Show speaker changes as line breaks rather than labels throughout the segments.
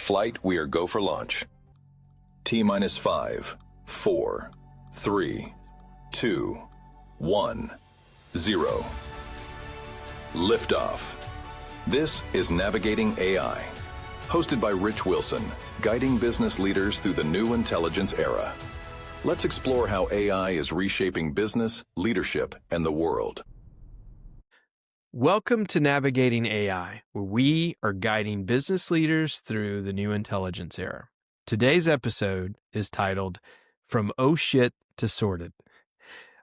flight, we are go for launch. T minus 5, 4, 3, 2, 1, 0. Liftoff. This is Navigating AI, hosted by Rich Wilson, guiding business leaders through the new intelligence era. Let's explore how AI is reshaping business, leadership, and the world.
Welcome to Navigating AI, where we are guiding business leaders through the new intelligence era. Today's episode is titled From Oh Shit to Sorted.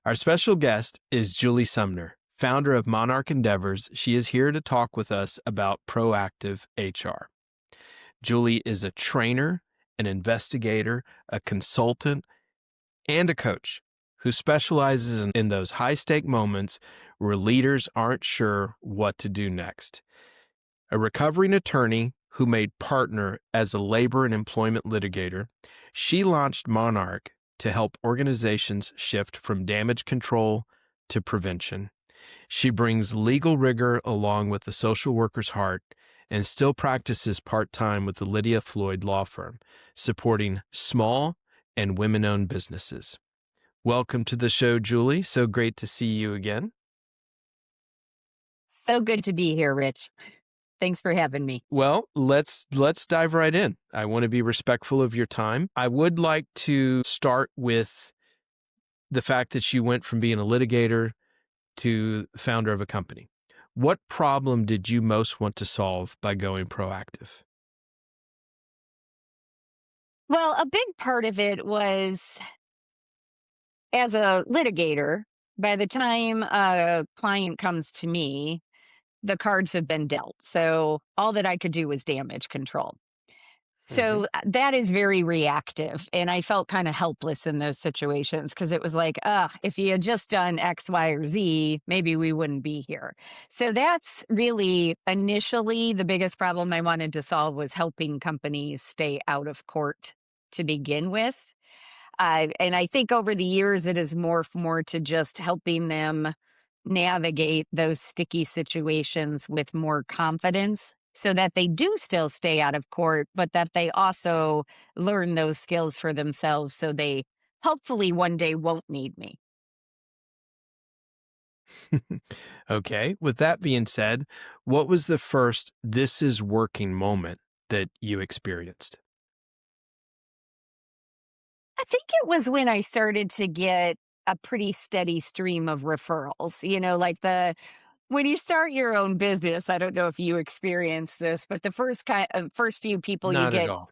Our special guest is Julie Sumner, founder of Monarch Endeavors. She is here to talk with us about proactive HR. Julie is a trainer, an investigator, a consultant, and a coach who specializes in those high-stake moments where leaders aren't sure what to do next. A recovering attorney who made partner as a labor and employment litigator, she launched Monarch to help organizations shift from damage control to prevention. She brings legal rigor along with the social worker's heart and still practices part-time with the Lydia Floyd law firm, supporting small and women-owned businesses. Welcome to the show, Julie. So great to see you again.
So good to be here, Rich. Thanks for having me.
Well, let's dive right in. I want to be respectful of your time. I would like to start with the fact that you went from being a litigator to founder of a company. What problem did you most want to solve by going proactive?
Well, a big part of it was, as a litigator, by the time a client comes to me, the cards have been dealt. So all that I could do was damage control. So that is very reactive. And I felt kind of helpless in those situations because it was like, if you had just done X, Y, or Z, maybe we wouldn't be here. So that's really initially the biggest problem I wanted to solve, was helping companies stay out of court to begin with. And I think over the years, it has morphed more to just helping them navigate those sticky situations with more confidence, so that they do still stay out of court, but that they also learn those skills for themselves so they hopefully one day won't need me.
Okay. With that being said, what was the first "this is working" moment that you experienced?
I think it was when I started to get a pretty steady stream of referrals, like when you start your own business. I don't know if you experience this, but the first few people you
Not at
get
all.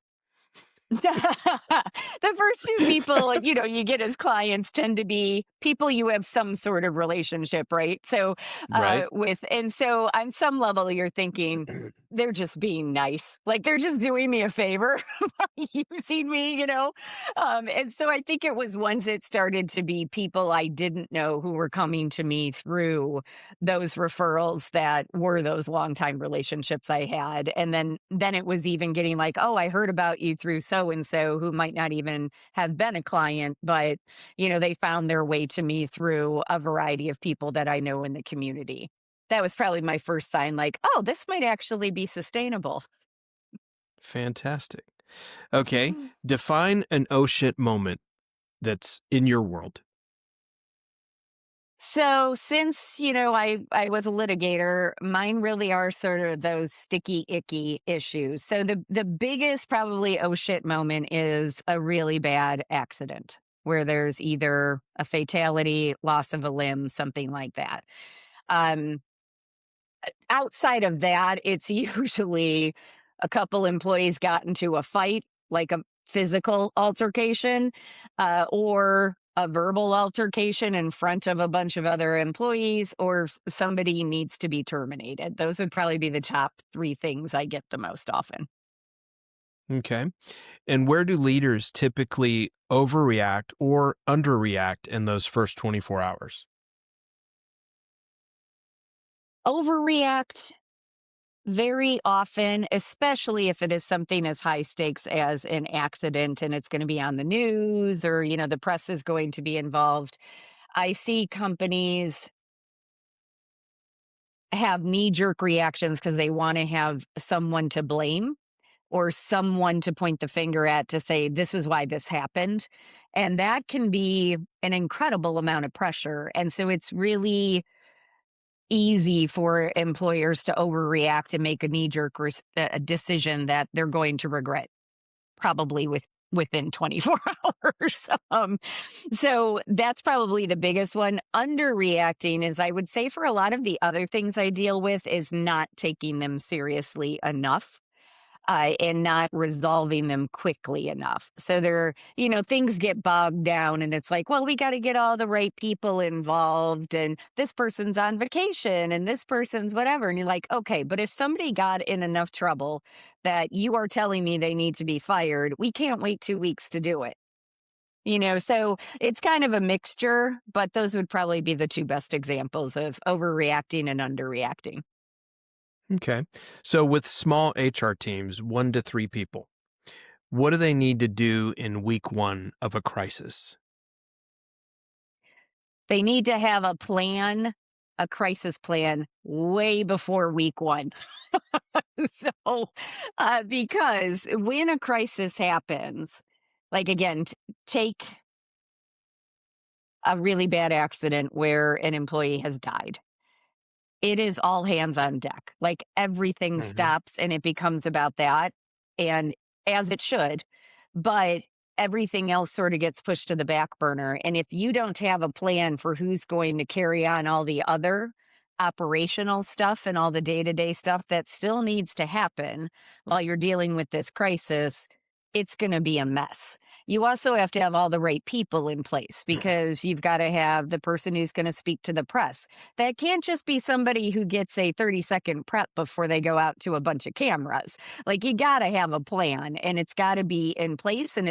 the first few people, you get as clients tend to be people you have some sort of relationship, right? So,
Right.
and so on some level, you're thinking they're just being nice, like they're just doing me a favor by using me, and so I think it was once it started to be people I didn't know who were coming to me through those referrals that were those longtime relationships I had. And then it was even getting like, oh, I heard about you through so and so, who might not even have been a client, but they found their way to me through a variety of people that I know in the community. That was probably my first sign, like, oh, this might actually be sustainable.
Fantastic. Okay. Define an "oh shit" moment that's in your world.
So since, I was a litigator, mine really are sort of those sticky, icky issues. So the biggest probably oh shit moment is a really bad accident where there's either a fatality, loss of a limb, something like that. Um, Outside of that, it's usually a couple employees got into a fight, like a physical altercation, or a verbal altercation in front of a bunch of other employees, or somebody needs to be terminated. Those would probably be the top three things I get the most often.
Okay. And where do leaders typically overreact or underreact in those first 24 hours?
Overreact very often, especially if it is something as high stakes as an accident and it's going to be on the news, or, the press is going to be involved. I see companies have knee jerk reactions because they want to have someone to blame, or someone to point the finger at to say, this is why this happened. And that can be an incredible amount of pressure. And so it's really easy for employers to overreact and make a knee-jerk a decision that they're going to regret probably within 24 hours. So that's probably the biggest one. Underreacting is, I would say, for a lot of the other things I deal with, is not taking them seriously enough. And not resolving them quickly enough. So things get bogged down and it's like, well, we got to get all the right people involved and this person's on vacation and this person's whatever. And you're like, okay, but if somebody got in enough trouble that you are telling me they need to be fired, we can't wait 2 weeks to do it. So it's kind of a mixture, but those would probably be the two best examples of overreacting and underreacting.
Okay. So with small HR teams, 1 to 3 people, what do they need to do in week 1 of a crisis?
They need to have a plan, a crisis plan, way before week 1. So, because when a crisis happens, like again, take a really bad accident where an employee has died. It is all hands on deck. Like everything
Mhm.
stops and it becomes about that, and as it should. But everything else sort of gets pushed to the back burner. And if you don't have a plan for who's going to carry on all the other operational stuff and all the day to day stuff that still needs to happen while you're dealing with this crisis, it's going to be a mess. You also have to have all the right people in place, because you've got to have the person who's going to speak to the press. That can't just be somebody who gets a 30-second prep before they go out to a bunch of cameras. Like, you got to have a plan, and it's got to be in place, and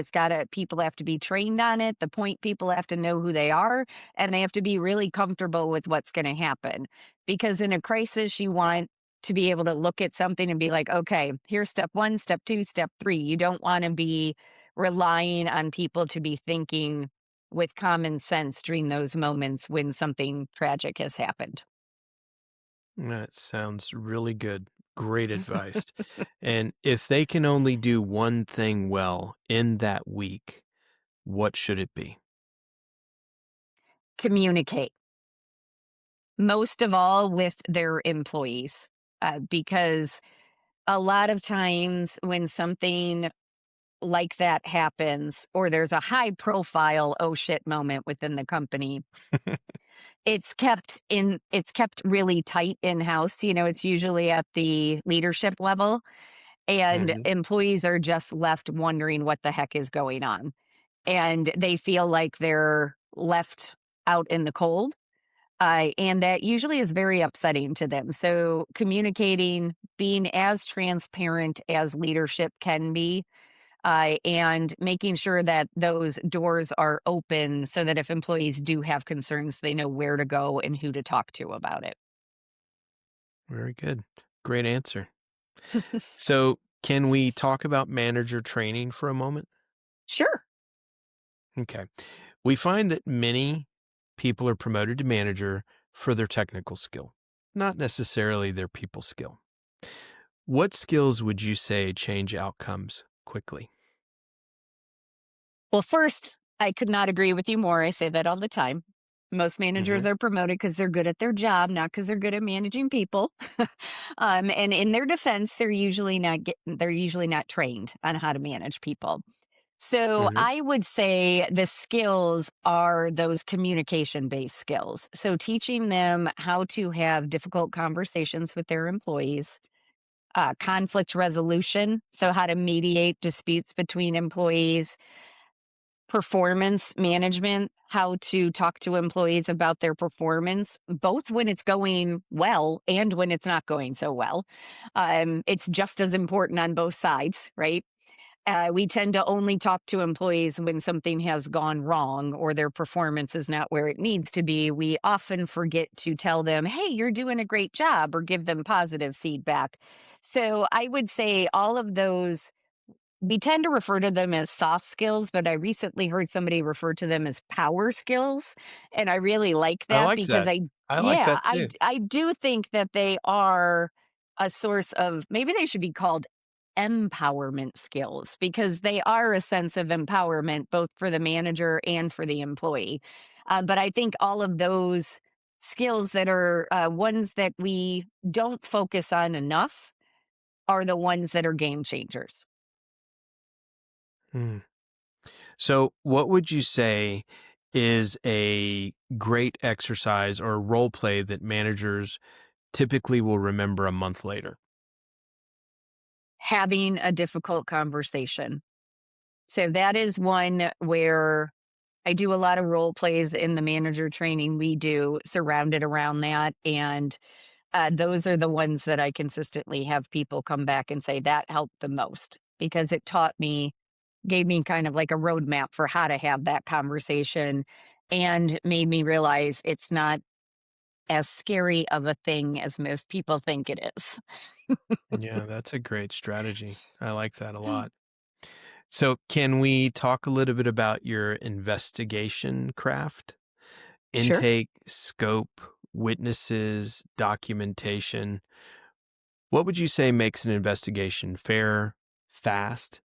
people have to be trained on it. The point people have to know who they are, and they have to be really comfortable with what's going to happen. Because in a crisis, you want to be able to look at something and be like, okay, here's step 1, step 2, step 3. You don't want to be relying on people to be thinking with common sense during those moments when something tragic has happened.
That sounds really good. Great advice. And if they can only do one thing well in that week, what should it be?
Communicate, most of all with their employees, because a lot of times when something like that happens, or there's a high profile oh shit moment within the company, it's kept really tight in house. It's usually at the leadership level, and
Mhm.
employees are just left wondering what the heck is going on, and they feel like they're left out in the cold. And that usually is very upsetting to them. So communicating, being as transparent as leadership can be, and making sure that those doors are open so that if employees do have concerns, they know where to go and who to talk to about it.
Very good. Great answer. So, can we talk about manager training for a moment?
Sure.
Okay. We find that many people are promoted to manager for their technical skill, not necessarily their people skill. What skills would you say change outcomes quickly?
Well, first, I could not agree with you more. I say that all the time. Most
Hmm.
managers are promoted because they're good at their job, not because they're good at managing people. And in their defense, they're usually not trained on how to manage people. So
Hmm.
I would say the skills are those communication based skills. So teaching them how to have difficult conversations with their employees, conflict resolution. So how to mediate disputes between employees, performance management, how to talk to employees about their performance, both when it's going well and when it's not going so well. It's just as important on both sides, right? We tend to only talk to employees when something has gone wrong or their performance is not where it needs to be. We often forget to tell them, hey, you're doing a great job, or give them positive feedback. So I would say all of those, we tend to refer to them as soft skills, but I recently heard somebody refer to them as power skills. And I really like
I
that
like
because
that. I like that too.
I do think that they are a source of, maybe they should be called empowerment skills because they are a sense of empowerment both for the manager and for the employee. But I think all of those skills that are ones that we don't focus on enough are the ones that are game changers.
Hmm. So, what would you say is a great exercise or role play that managers typically will remember a month later?
Having a difficult conversation. So that is one where I do a lot of role plays in the manager training we do surrounded around that. And those are the ones that I consistently have people come back and say that helped the most because it taught me, gave me kind of like a roadmap for how to have that conversation and made me realize it's not as scary of a thing as most people think it is.
Yeah, that's a great strategy. I like that a lot. So, can we talk a little bit about your investigation craft?
Sure.
Intake, scope, witnesses, documentation. What would you say makes an investigation fair, fast,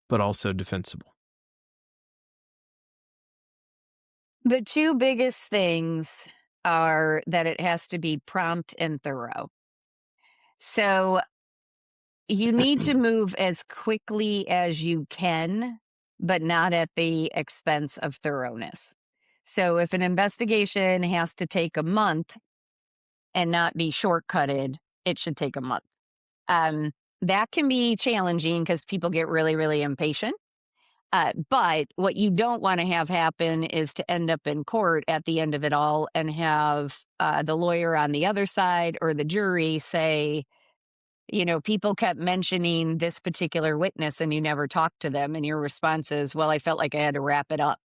but also defensible?
The two biggest things are that it has to be prompt and thorough. So you need to move as quickly as you can, but not at the expense of thoroughness. So if an investigation has to take a month and not be shortcutted, it should take a month. Um, that can be challenging because people get really, really impatient. But what you don't want to have happen is to end up in court at the end of it all and have the lawyer on the other side or the jury say, you know, people kept mentioning this particular witness and you never talked to them. And your response is, well, I felt like I had to wrap it up.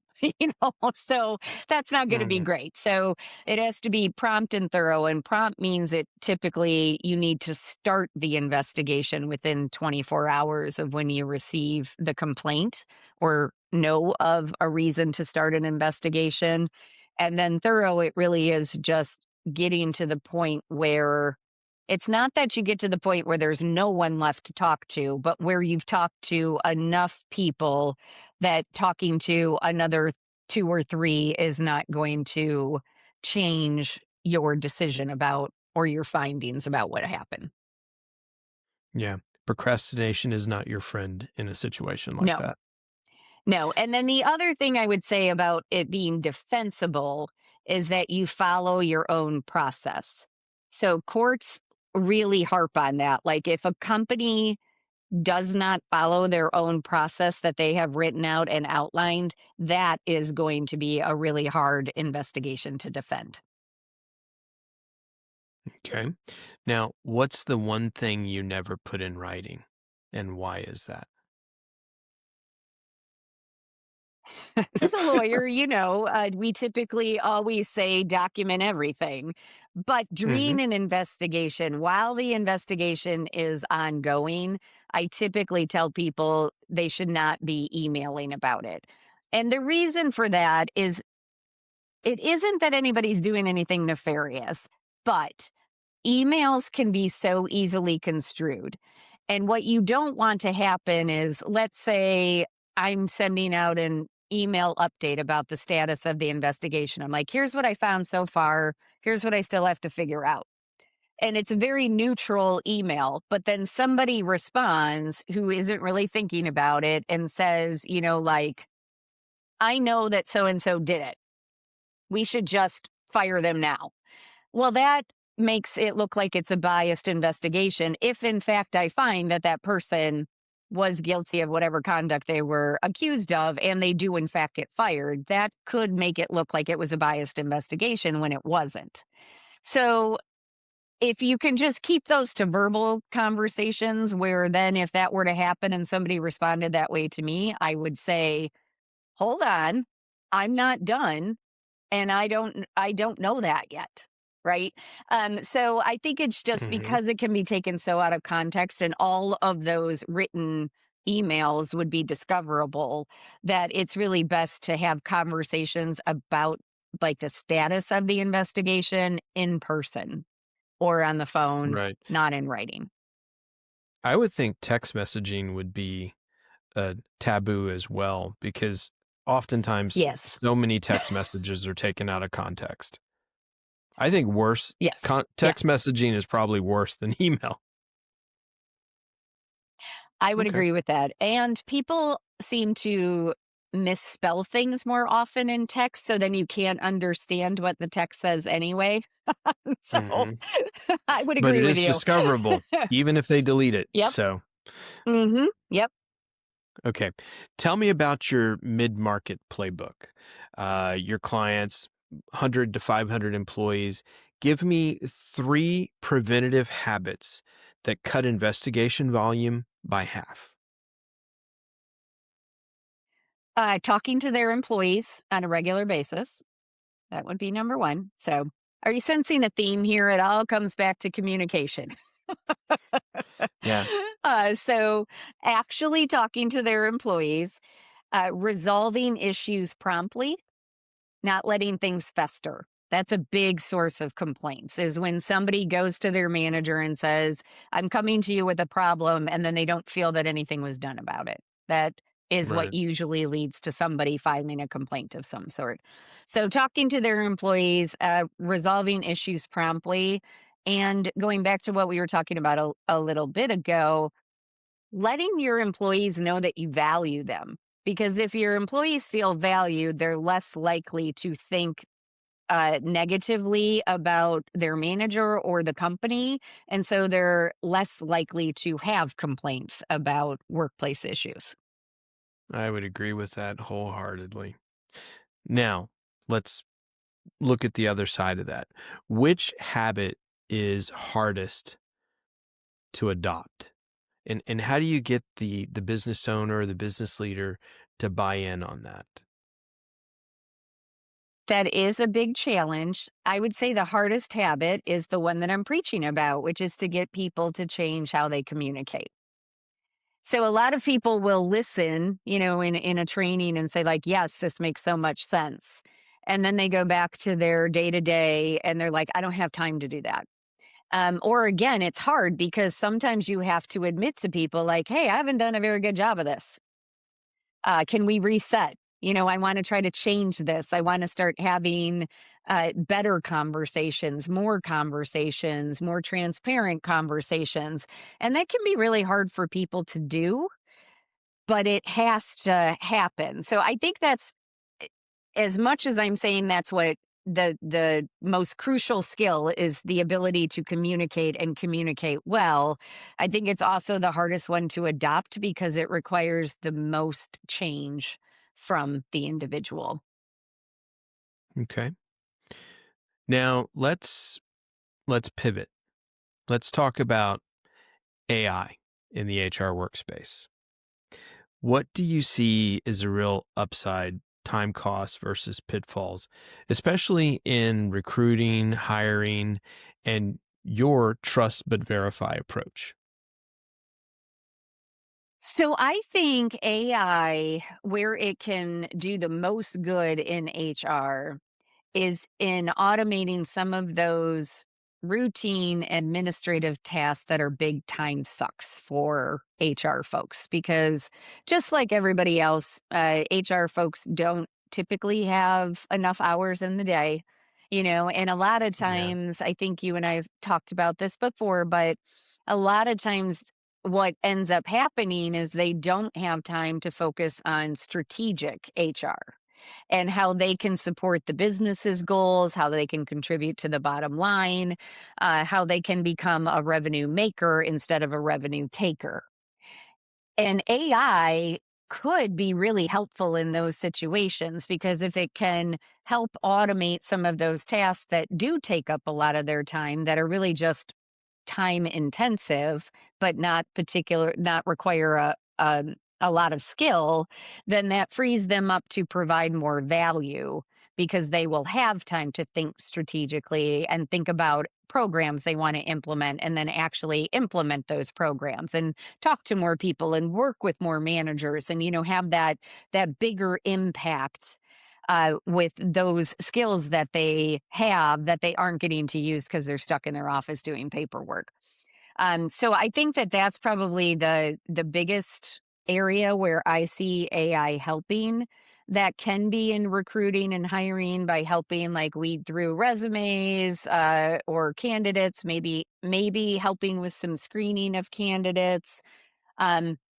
So that's not going to be
Mm,
great. So it has to be prompt and thorough. And prompt means it typically you need to start the investigation within 24 hours of when you receive the complaint or know of a reason to start an investigation. And then thorough, it really is just getting to the point where it's not that you get to the point where there's no one left to talk to, but where you've talked to enough people that talking to another two or three is not going to change your decision about or your findings about what happened.
yeah. Procrastination is not your friend in a situation like
No,
that.
no. And then the other thing I would say about it being defensible is that you follow your own process. So courts really harp on that. Like if a company does not follow their own process that they have written out and outlined, that is going to be a really hard investigation to defend.
Okay. Now, what's the one thing you never put in writing, and why is that?
As a lawyer, we typically always say document everything. But
Hmm.
during an investigation, while the investigation is ongoing, I typically tell people they should not be emailing about it. And the reason for that is it isn't that anybody's doing anything nefarious, but emails can be so easily construed. And what you don't want to happen is, let's say I'm sending out an email update about the status of the investigation. I'm like, here's what I found so far. Here's what I still have to figure out. And it's a very neutral email, but then somebody responds who isn't really thinking about it and says, like, I know that so and so did it. We should just fire them now. Well, that makes it look like it's a biased investigation. If in fact I find that that person was guilty of whatever conduct they were accused of, and they do in fact get fired, that could make it look like it was a biased investigation when it wasn't. So if you can just keep those to verbal conversations, where then if that were to happen and somebody responded that way to me, I would say, hold on, I'm not done and I don't know that yet, right? So I think it's just
Hmm.
because it can be taken so out of context and all of those written emails would be discoverable, that it's really best to have conversations about like the status of the investigation in person or on the phone,
Right.
not in writing.
I would think text messaging would be a taboo as well, because oftentimes
Yes.
so many text messages are taken out of context. I think worse,
Yes.
text
Yes.
messaging is probably worse than email.
I would
Okay.
agree with that. And people seem to misspell things more often in text, so then you can't understand what the text says anyway. So
Hmm.
I would
But
agree
it
with
is
you.
discoverable, even if they delete it.
Yep.
So,
Yep.
okay. Tell me about your mid-market playbook. Your clients, 100 to 500 employees. Give me 3 preventative habits that cut investigation volume by half.
Talking to their employees on a regular basis. That would be number one. So, are you sensing a theme here? It all comes back to communication.
Yeah.
So, actually talking to their employees, resolving issues promptly, not letting things fester. That's a big source of complaints is when somebody goes to their manager and says, I'm coming to you with a problem, and then they don't feel that anything was done about it. That is what
Right.
usually leads to somebody filing a complaint of some sort. So, talking to their employees, resolving issues promptly, and going back to what we were talking about a little bit ago, letting your employees know that you value them. Because if your employees feel valued, they're less likely to think negatively about their manager or the company. And so they're less likely to have complaints about workplace issues.
I would agree with that wholeheartedly. Now, let's look at the other side of that. Which habit is hardest to adopt? And how do you get the business owner or the business leader to buy in on that?
That is a big challenge. I would say the hardest habit is the one that I'm preaching about, which is to get people to change how they communicate. So a lot of people will listen, in a training and say like, "Yes, this makes so much sense." And then they go back to their day to day and they're like, "I don't have time to do that." Or again, it's hard because sometimes you have to admit to people like, "Hey, I haven't done a very good job of this. Can we reset? I want to try to change this. I want to start having better conversations, more transparent conversations." And that can be really hard for people to do, but it has to happen. So I think that's as much as I'm saying that's what the most crucial skill is, the ability to communicate and communicate well. I think it's also the hardest one to adopt because it requires the most change from the individual.
Okay. Now, let's pivot. Let's talk about AI in the HR workspace. What do you see as a real upside, time cost versus pitfalls, especially in recruiting, hiring, and your trust but verify approach?
So I think AI, where it can do the most good in HR, is in automating some of those routine administrative tasks that are big time sucks for HR folks. Because just like everybody else, HR folks don't typically have enough hours in the day, and a lot of
Yeah.
times, I think you and I have talked about this before, but a lot of times, what ends up happening is they don't have time to focus on strategic HR and how they can support the business's goals, how they can contribute to the bottom line, how they can become a revenue maker instead of a revenue taker. And AI could be really helpful in those situations because if it can help automate some of those tasks that do take up a lot of their time, that are really just time intensive, but not require a lot of skill, then that frees them up to provide more value because they will have time to think strategically and think about programs they want to implement and then actually implement those programs and talk to more people and work with more managers and have that bigger impact with those skills that they have that they aren't getting to use because they're stuck in their office doing paperwork. So I think that that's probably the biggest area where I see AI helping. That can be in recruiting and hiring by helping like weed through resumes or candidates, maybe helping with some screening of candidates,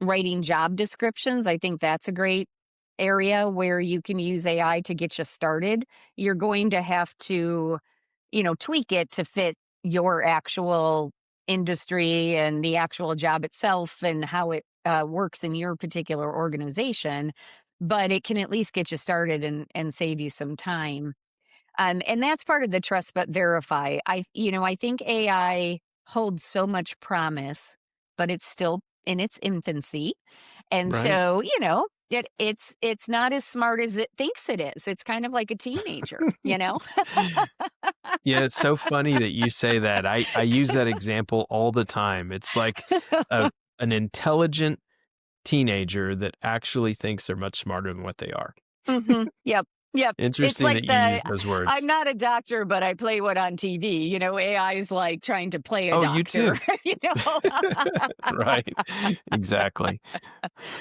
writing job descriptions. I think that's a great area where you can use AI to get you started. You're going to have to, tweak it to fit your actual industry and the actual job itself and how it works in your particular organization. But it can at least get you started and save you some time. And that's part of the trust but verify. I think AI holds so much promise, but it's still in its infancy. And
Right.
so, it's not as smart as it thinks it is. It's kind of like a teenager, you know?
Yeah, it's so funny that you say that. I use that example all the time. It's like an intelligent teenager that actually thinks they're much smarter than what they are.
Yep. Yep. It's
Interesting
like
that you use those
I'm
words.
not a doctor, but I play one on TV. AI is like trying to play a
Oh, you
doctor,
too.
you know?
Right. Exactly.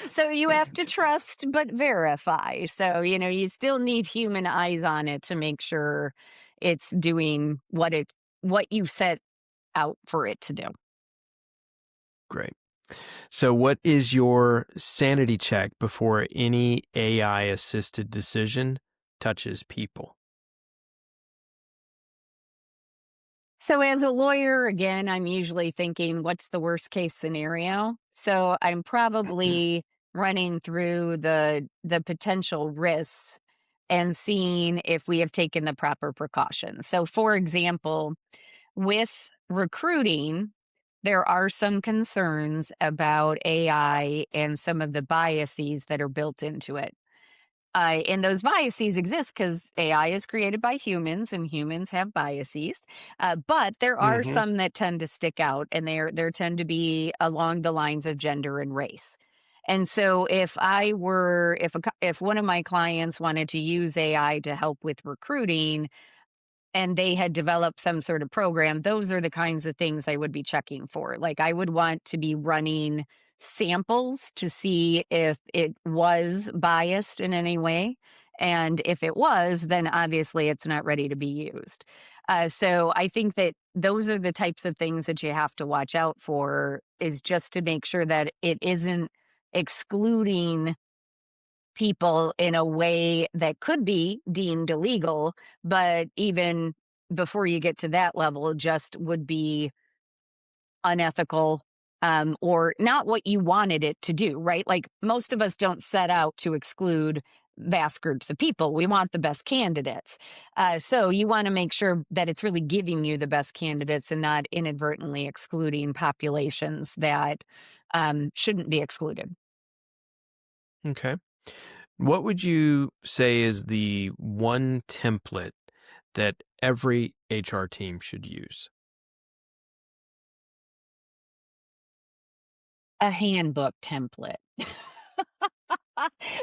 So you have to trust but verify. So, you still need human eyes on it to make sure it's doing what you set out for it to do.
Great. So, what is your sanity check before any AI assisted decision touches people?
So as a lawyer, again, I'm usually thinking, what's the worst case scenario? So I'm probably running through the potential risks and seeing if we have taken the proper precautions. So for example, with recruiting, there are some concerns about AI and some of the biases that are built into it. And those biases exist because AI is created by humans and humans have biases. But there are
Hmm.
some that tend to stick out, and there tend to be along the lines of gender and race. And so if one of my clients wanted to use AI to help with recruiting, and they had developed some sort of program, those are the kinds of things I would be checking for. Like, I would want to be running samples to see if it was biased in any way. And if it was, then obviously it's not ready to be used. So I think that those are the types of things that you have to watch out for, is just to make sure that it isn't excluding people in a way that could be deemed illegal, but even before you get to that level, just would be unethical, or not what you wanted it to do, right? Like, most of us don't set out to exclude vast groups of people. We want the best candidates. So you want to make sure that it's really giving you the best candidates and not inadvertently excluding populations that shouldn't be excluded.
Okay. What would you say is the one template that every HR team should use?
A handbook template.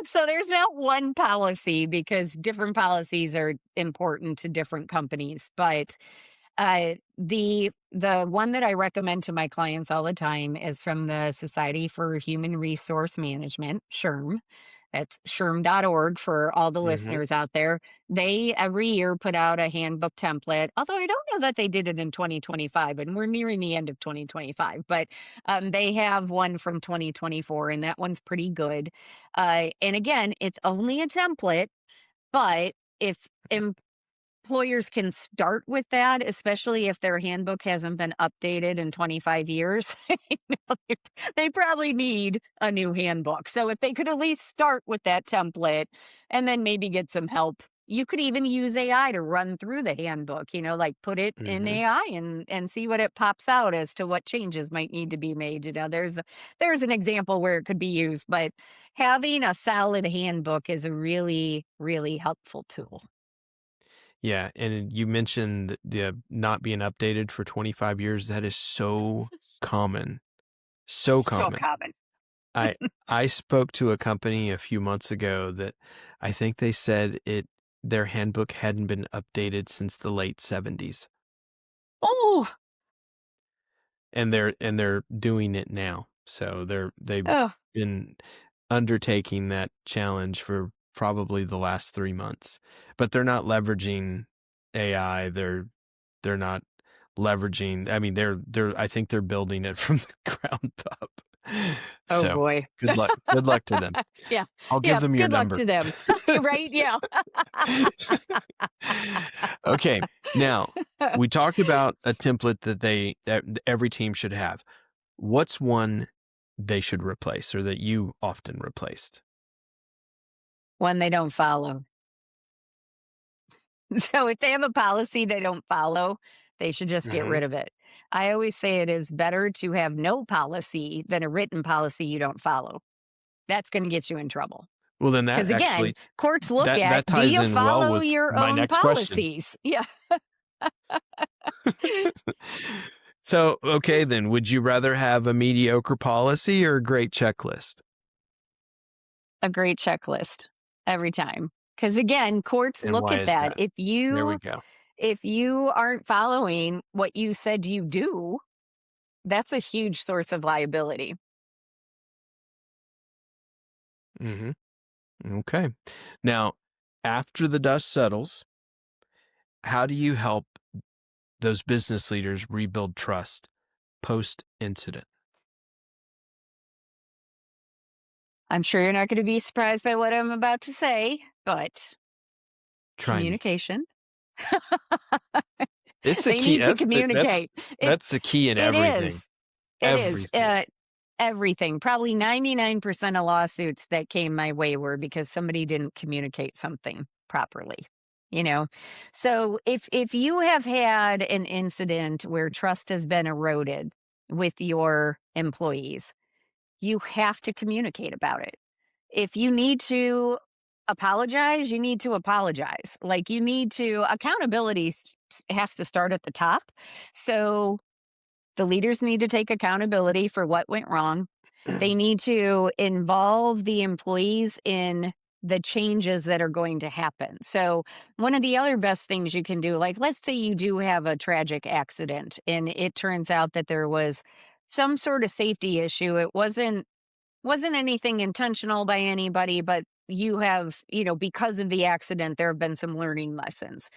So there's not one policy because different policies are important to different companies, but the one that I recommend to my clients all the time is from the Society for Human Resource Management, SHRM. That's SHRM.org for all the
Hmm.
listeners out there. They every year put out a handbook template, although I don't know that they did it in 2025, and we're nearing the end of 2025, but they have one from 2024, and that one's pretty good. And again, it's only a template, but if employers can start with that, especially if their handbook hasn't been updated in 25 years. They they probably need a new handbook. So if they could at least start with that template and then maybe get some help. You could even use AI to run through the handbook, like put it in
Hmm.
AI and see what it pops out as to what changes might need to be made. There's an example where it could be used, but having a solid handbook is a really, really helpful tool.
Yeah. And you mentioned the not being updated for 25 years. That is so common. So
So
common.
common.
I I spoke to a company a few months ago that I think they said their handbook hadn't been updated since the late 70s.
Oh,
and they're doing it now. So they've
Oh,
been undertaking that challenge for probably the last 3 months. But they're not leveraging AI. They're not leveraging. I mean, I think they're building it from the ground up.
oh
So
boy.
good luck. Good luck to them.
Yeah.
I'll give
Yeah.
them your
Good luck
number.
to them. Right? Yeah.
Okay. Now, we talked about a template that every team should have. What's one they should replace or that you often replaced?
One they don't follow. So if they have a policy they don't follow, they should just get
Mhm.
rid of it. I always say it is better to have no policy than a written policy you don't follow. That's going to get you in trouble.
Well, then that
Because again,
actually
courts look
that
at, do
ties
you
in well
follow
with
your
my
own
next question.
policies? Yeah.
So, okay, then would you rather have a mediocre policy or a great checklist?
A great checklist every time. Because again, courts
And
look
why
at
is
that.
that? There we go.
If you aren't following what you said you do, that's a huge source of liability.
Mhm. Okay. Now, after the dust settles, how do you help those business leaders rebuild trust post incident?
I'm sure you're not going to be surprised by what I'm about to say, but
Try me.
communication.
It's the
They
key.
need to communicate. It
That's the key in
it
everything.
is. It is.
Everything.
Everything. Probably 99% of lawsuits that came my way were because somebody didn't communicate something properly. You know. So if you have had an incident where trust has been eroded with your employees, you have to communicate about it. If you need to apologize, you need to apologize. Like you need to accountability has to start at the top. So the leaders need to take accountability for what went wrong. They need to involve the employees in the changes that are going to happen. So, one of the other best things you can do, like let's say you do have a tragic accident and it turns out that there was some sort of safety issue. It wasn't anything intentional by anybody, but you have, because of the accident, there have been some learning lessons.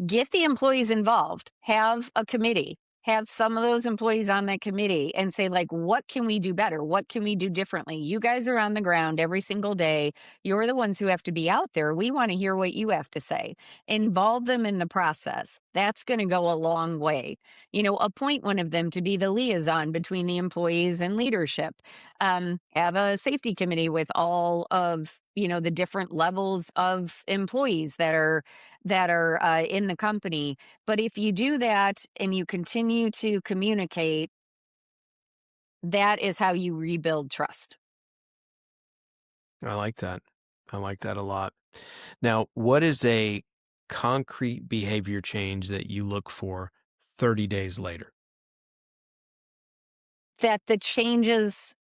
Get the employees involved, have a committee, have some of those employees on that committee and say, like, what can we do better? What can we do differently? You guys are on the ground every single day. You're the ones who have to be out there. We want to hear what you have to say. Involve them in the process. That's going to go a long way. Appoint one of them to be the liaison between the employees and leadership. Have a safety committee with all of the different levels of employees that are in the company. But if you do that and you continue to communicate, that is how you rebuild trust.
I like that. I like that a lot. Now, what is a concrete behavior change that you look for 30 days later?
That the changes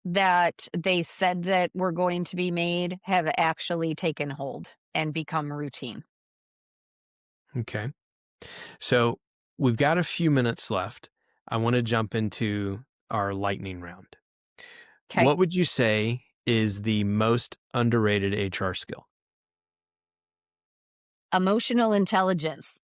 that they said that were going to be made have actually taken hold and become routine.
Okay. So we've got a few minutes left. I want to jump into our lightning round.
Okay.
What would you say is the most underrated HR skill?
Emotional intelligence.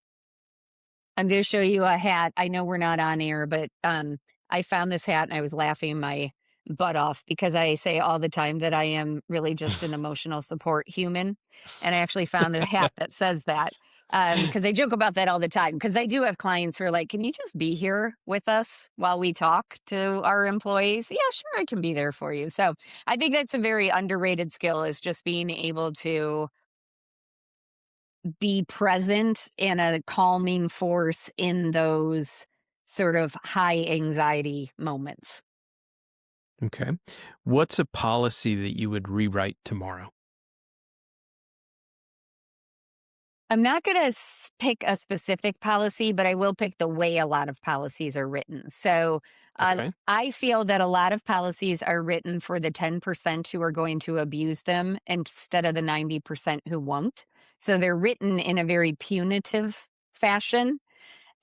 I'm going to show you a hat. I know we're not on air, but I found this hat and I was laughing my butt off because I say all the time that I am really just an emotional support human. And I actually found a hat that says that because I joke about that all the time because I do have clients who are like, can you just be here with us while we talk to our employees? Yeah, sure, I can be there for you. So I think that's a very underrated skill is just being able to be present and a calming force in those sort of high anxiety moments.
Okay. What's a policy that you would rewrite tomorrow?
I'm not going to pick a specific policy, but I will pick the way a lot of policies are written. So
Okay.
I feel that a lot of policies are written for the 10% who are going to abuse them instead of the 90% who won't. So they're written in a very punitive fashion.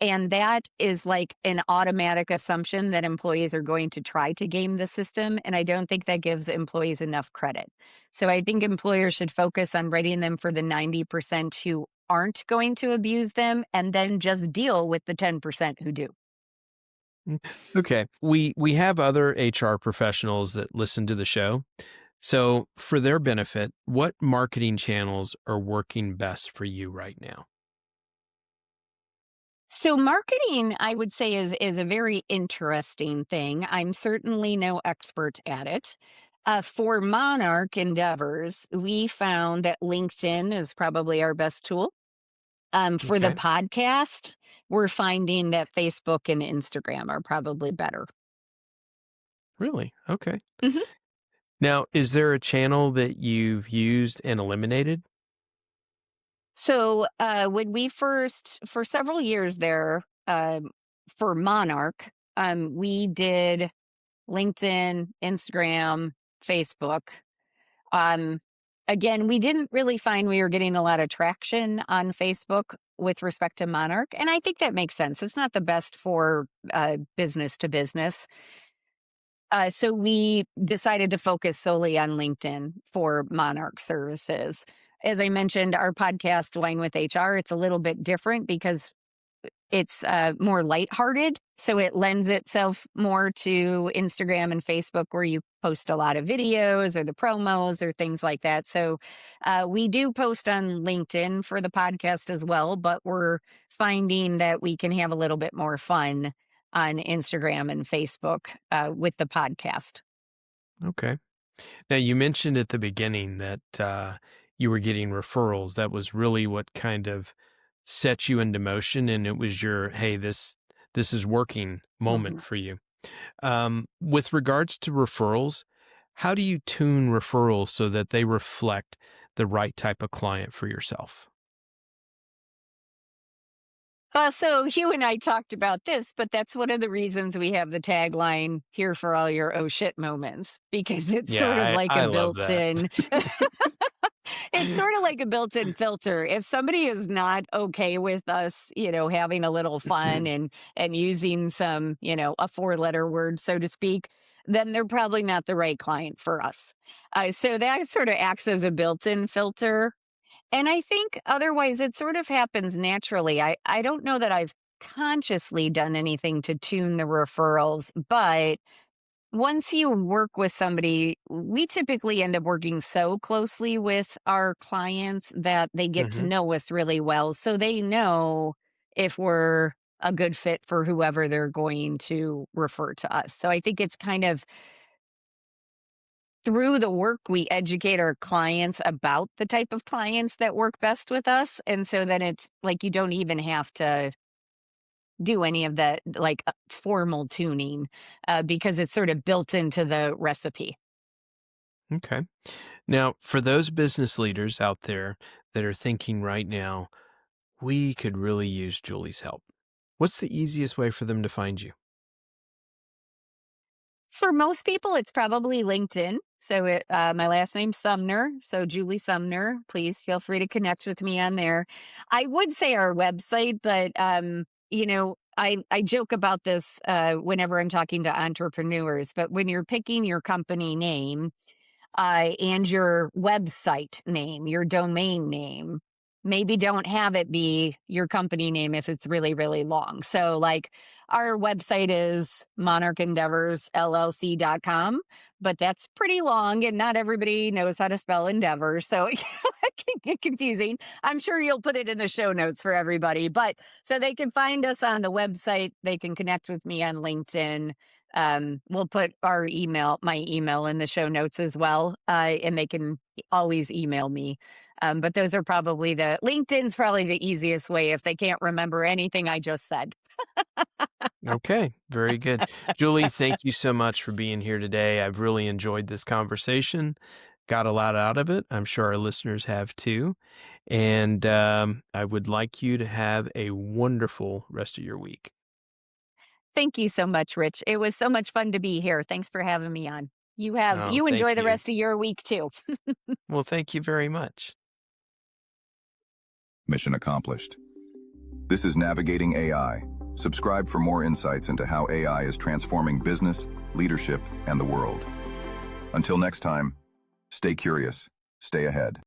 And that is like an automatic assumption that employees are going to try to game the system. And I don't think that gives employees enough credit. So I think employers should focus on rating them for the 90% who aren't going to abuse them and then just deal with the 10% who do.
Okay. We have other HR professionals that listen to the show. So for their benefit, what marketing channels are working best for you right now?
So marketing, I would say, is a very interesting thing. I'm certainly no expert at it. For Monarch Endeavors, we found that LinkedIn is probably our best tool. For the
Okay.
podcast, we're finding that Facebook and Instagram are probably better.
Really? Okay.
Mhm.
Now, is there a channel that you've used and eliminated?
So when we first, for several years there, for Monarch, we did LinkedIn, Instagram, Facebook. Um, Again, we didn't really find we were getting a lot of traction on Facebook with respect to Monarch. And I think that makes sense. It's not the best for business to business. So we decided to focus solely on LinkedIn for Monarch services. As I mentioned, our podcast, Wine with HR, it's a little bit different because it's more lighthearted, so it lends itself more to Instagram and Facebook, where you post a lot of videos or the promos or things like that. So we do post on LinkedIn for the podcast as well, but we're finding that we can have a little bit more fun on Instagram and Facebook with the podcast.
Okay. Now, you mentioned at the beginning that you were getting referrals. That was really what kind of set you into motion, and it was your, hey, this is working moment
Mhm.
for you. With regards to referrals, how do you tune referrals so that they reflect the right type of client for yourself?
So you and I talked about this, but that's one of the reasons we have the tagline here for all your oh shit moments, because it's
Yeah,
sort of like a
I love that.
built-in it's sort of like a built-in filter. If somebody is not okay with us, having a little fun and using some, a four-letter word, so to speak, then they're probably not the right client for us. So that sort of acts as a built-in filter. And I think otherwise it sort of happens naturally. I don't know that I've consciously done anything to tune the referrals, but once you work with somebody, we typically end up working so closely with our clients that they get to
Hmm.
know us really well. So they know if we're a good fit for whoever they're going to refer to us. So I think it's kind of through the work we educate our clients about the type of clients that work best with us. And so then it's like you don't even have to do any of that like formal tuning because it's sort of built into the recipe.
Okay. Now, for those business leaders out there that are thinking right now, we could really use Julie's help. What's the easiest way for them to find you?
For most people, it's probably LinkedIn. So my last name's Sumner. So Julie Sumner, please feel free to connect with me on there. I would say our website, but I joke about this whenever I'm talking to entrepreneurs. But when you're picking your company name, and your website name, your domain name. Maybe don't have it be your company name if it's really, really long. So, like, our website is monarchendeavorsllc.com, but that's pretty long and not everybody knows how to spell endeavor. So, it can get confusing. I'm sure you'll put it in the show notes for everybody. But so they can find us on the website, they can connect with me on LinkedIn. We'll put my email in the show notes as well, and they can always email me. But those are probably LinkedIn's probably the easiest way if they can't remember anything I just said.
Okay, very good. Julie, thank you so much for being here today. I've really enjoyed this conversation, got a lot out of it. I'm sure our listeners have too. And I would like you to have a wonderful rest of your week.
Thank you so much, Rich. It was so much fun to be here. Thanks for having me on.
Oh,
You
thank
enjoy the
you.
rest of your week too.
Well, thank you very much.
Mission accomplished. This is Navigating AI. Subscribe for more insights into how AI is transforming business, leadership, and the world. Until next time, stay curious, stay ahead.